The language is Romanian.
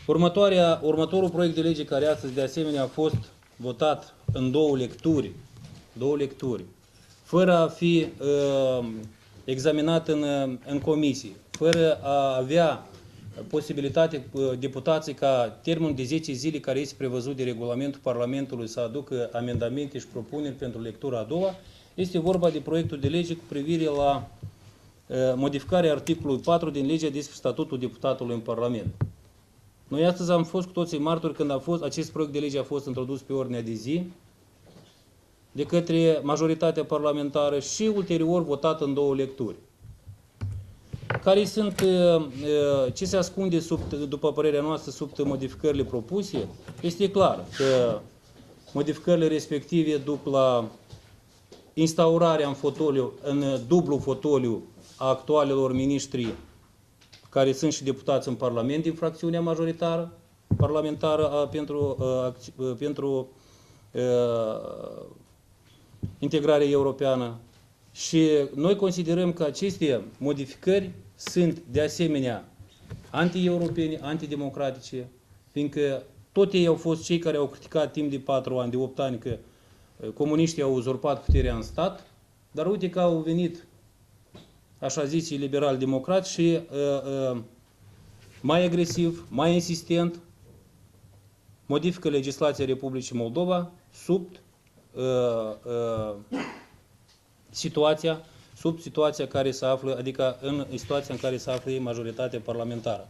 Următorul proiect de lege care astăzi de asemenea a fost votat în două lecturi, fără a fi examinat în comisie, fără a avea posibilitate deputații ca termenul de 10 zile care este prevăzut de regulamentul Parlamentului să aducă amendamente și propuneri pentru lectura a doua, este vorba de proiectul de lege cu privire la modificarea articolului 4 din legea despre statutul deputatului în Parlament. Noi astăzi am fost cu toții martori când acest proiect de lege a fost introdus pe ordinea de zi de către majoritatea parlamentară și ulterior votat în două lecturi. Ce se ascunde, după părerea noastră, sub modificările propuse? Este clar că modificările respective duc la instaurarea în dublu fotoliu a actualelor miniștri care sunt și deputați în Parlament din fracțiunea majoritară parlamentară pentru integrarea europeană. Și noi considerăm că aceste modificări sunt de asemenea anti-europene, antidemocratice, fiindcă tot ei au fost cei care au criticat timp de 4 ani, de 8 ani, că comuniștii au uzurpat puterea în stat, dar uite că au venit așa zisii liberal-democrați și mai agresiv, mai insistent, modifică legislația Republicii Moldova sub situația care se află, adică în situația în care se află majoritatea parlamentară.